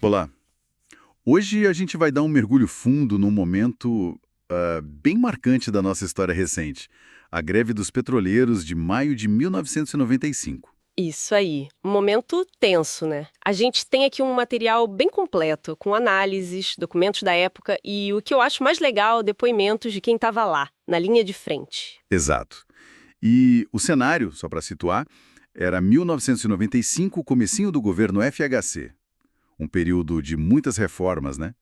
Olá. Hoje a gente vai dar um mergulho fundo num momento bem marcante da nossa história recente, a greve dos petroleiros de maio de 1995. Isso aí. Um momento tenso, né? A gente tem aqui um material bem completo, com análises, documentos da época e o que eu acho mais legal, depoimentos de quem estava lá, na linha de frente. Exato. E o cenário, só para situar, era 1995, o comecinho do governo FHC, um período de muitas reformas, né?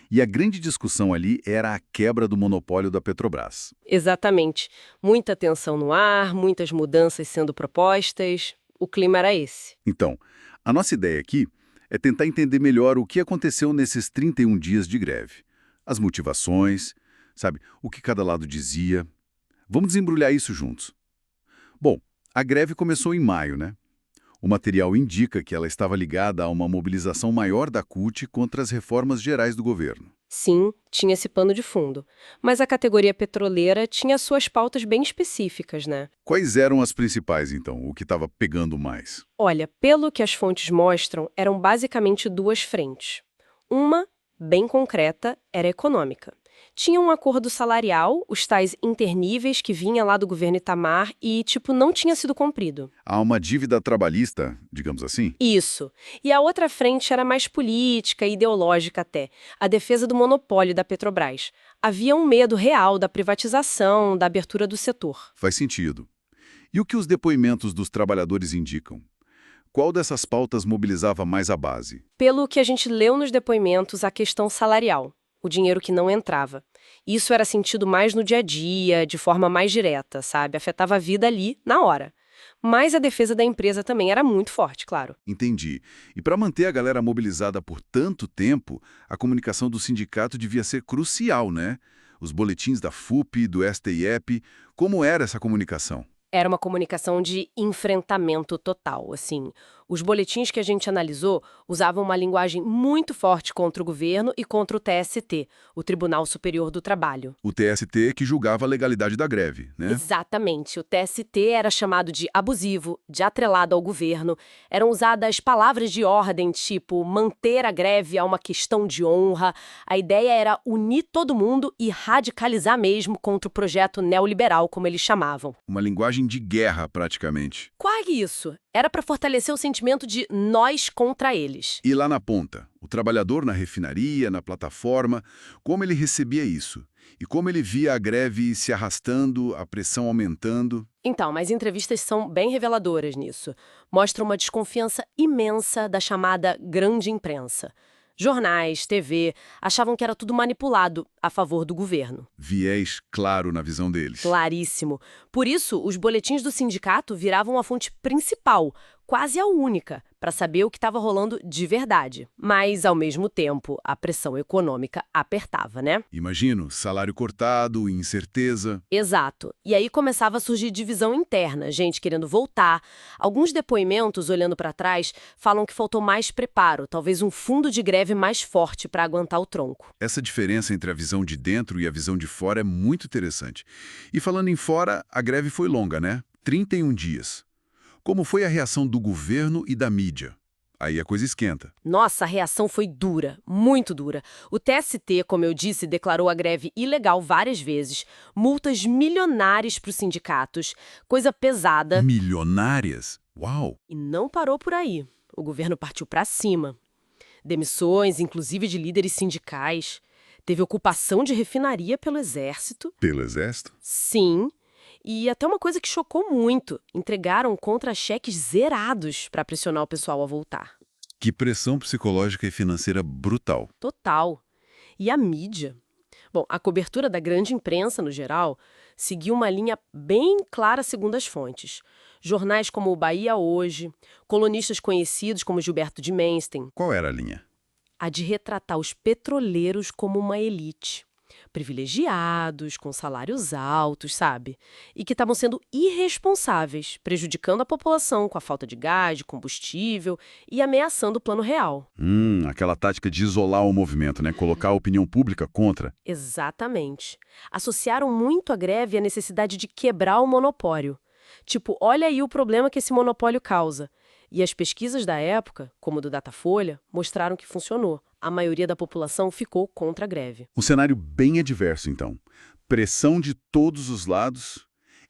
E a grande discussão ali era a quebra do monopólio da Petrobras. Exatamente. Muita tensão no ar, muitas mudanças sendo propostas. O clima era esse. Então, a nossa ideia aqui é tentar entender melhor o que aconteceu nesses 31 dias de greve. As motivações, sabe, o que cada lado dizia. Vamos desembrulhar isso juntos. Bom, a greve começou em maio, né? O material indica que ela estava ligada a uma mobilização maior da CUT contra as reformas gerais do governo. Sim, tinha esse pano de fundo. Mas a categoria petroleira tinha suas pautas bem específicas, né? Quais eram as principais, então, o que estava pegando mais? Olha, pelo que as fontes mostram, eram basicamente duas frentes. Uma, bem concreta, era econômica. Tinha um acordo salarial, os tais interníveis que vinha lá do governo Itamar e, não tinha sido cumprido. Há uma dívida trabalhista, digamos assim? Isso. E a outra frente era mais política e ideológica até, a defesa do monopólio da Petrobras. Havia um medo real da privatização, da abertura do setor. Faz sentido. E o que os depoimentos dos trabalhadores indicam? Qual dessas pautas mobilizava mais a base? Pelo que a gente leu nos depoimentos, a questão salarial, o dinheiro que não entrava. Isso era sentido mais no dia a dia, de forma mais direta, sabe? Afetava a vida ali, na hora. Mas a defesa da empresa também era muito forte, claro. Entendi. E para manter a galera mobilizada por tanto tempo, a comunicação do sindicato devia ser crucial, né? Os boletins da FUP, do STIEP, como era essa comunicação? Era uma comunicação de enfrentamento total, assim. Os boletins que a gente analisou usavam uma linguagem muito forte contra o governo e contra o TST, o Tribunal Superior do Trabalho. O TST que julgava a legalidade da greve, né? Exatamente. O TST era chamado de abusivo, de atrelado ao governo. Eram usadas palavras de ordem, tipo manter a greve é uma questão de honra. A ideia era unir todo mundo e radicalizar mesmo contra o projeto neoliberal, como eles chamavam. Uma linguagem de guerra, praticamente. Quase isso. Era para fortalecer o sentimento de nós contra eles. E lá na ponta, o trabalhador na refinaria, na plataforma, como ele recebia isso? E como ele via a greve se arrastando, a pressão aumentando? Então, mas entrevistas são bem reveladoras nisso. Mostram uma desconfiança imensa da chamada grande imprensa. Jornais, TV, achavam que era tudo manipulado a favor do governo. Viés claro na visão deles. Claríssimo. Por isso, os boletins do sindicato viravam a fonte principal, quase a única, para saber o que estava rolando de verdade. Mas, ao mesmo tempo, a pressão econômica apertava, né? Imagino, salário cortado, incerteza. Exato. E aí começava a surgir divisão interna, gente querendo voltar. Alguns depoimentos, olhando para trás, falam que faltou mais preparo, talvez um fundo de greve mais forte para aguentar o tronco. Essa diferença entre a visão de dentro e a visão de fora é muito interessante. E falando em fora, a greve foi longa, né? 31 dias. Como foi a reação do governo e da mídia? Aí a coisa esquenta. Nossa, a reação foi dura, muito dura. O TST, como eu disse, declarou a greve ilegal várias vezes, multas milionárias para os sindicatos, coisa pesada. Milionárias? Uau! E não parou por aí. O governo partiu para cima. Demissões, inclusive de líderes sindicais. Teve ocupação de refinaria pelo exército. Pelo exército? Sim. E até uma coisa que chocou muito, entregaram contra-cheques zerados para pressionar o pessoal a voltar. Que pressão psicológica e financeira brutal. Total. E a mídia? Bom, a cobertura da grande imprensa, no geral, seguiu uma linha bem clara segundo as fontes. Jornais como o Bahia Hoje, colunistas conhecidos como Gilberto de Mensten, Qual era a linha? a de retratar os petroleiros como uma elite. Privilegiados, com salários altos, sabe? E que estavam sendo irresponsáveis, prejudicando a população com a falta de gás, de combustível e ameaçando o plano real. Aquela tática de isolar o movimento, né? Colocar a opinião pública contra. Exatamente. Associaram muito a greve à necessidade de quebrar o monopólio. Tipo, olha aí o problema que esse monopólio causa. E as pesquisas da época, como do Datafolha, mostraram que funcionou. A maioria da população ficou contra a greve. Um cenário bem adverso, então. Pressão de todos os lados.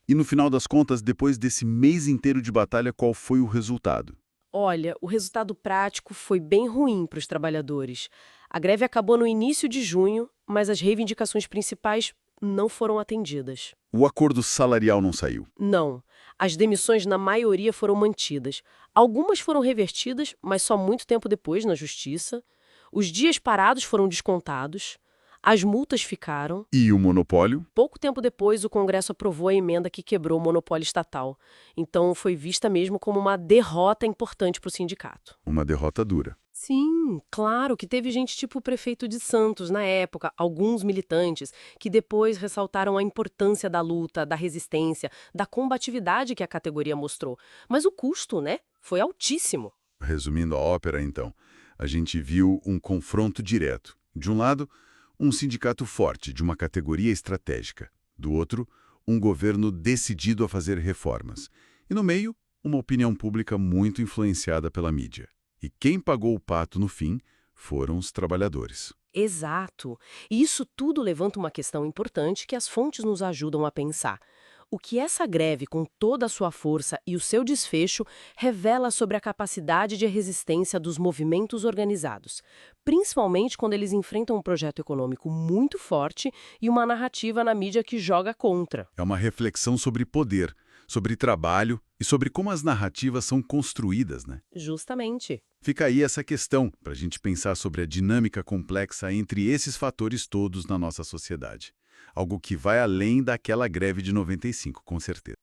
E no final das contas, depois desse mês inteiro de batalha, qual foi o resultado? Olha, o resultado prático foi bem ruim para os trabalhadores. A greve acabou no início de junho, mas as reivindicações principais não foram atendidas. O acordo salarial não saiu. Não. As demissões, na maioria, foram mantidas. Algumas foram revertidas, mas só muito tempo depois na justiça. Os dias parados foram descontados. As multas ficaram. E o monopólio? Pouco tempo depois, o Congresso aprovou a emenda que quebrou o monopólio estatal. Então, foi vista mesmo como uma derrota importante para o sindicato. Uma derrota dura. Sim, claro que teve gente tipo o prefeito de Santos na época, alguns militantes, que depois ressaltaram a importância da luta, da resistência, da combatividade que a categoria mostrou. Mas o custo, né, foi altíssimo. Resumindo a ópera, então, a gente viu um confronto direto. De um lado, um sindicato forte, de uma categoria estratégica. Do outro, um governo decidido a fazer reformas. E no meio, uma opinião pública muito influenciada pela mídia. E quem pagou o pato no fim foram os trabalhadores. Exato. E isso tudo levanta uma questão importante que as fontes nos ajudam a pensar. O que essa greve, com toda a sua força e o seu desfecho, revela sobre a capacidade de resistência dos movimentos organizados, principalmente quando eles enfrentam um projeto econômico muito forte e uma narrativa na mídia que joga contra. É uma reflexão sobre poder, sobre trabalho e sobre como as narrativas são construídas, né? Justamente. Fica aí essa questão para a gente pensar sobre a dinâmica complexa entre esses fatores todos na nossa sociedade. Algo que vai além daquela greve de 95, com certeza.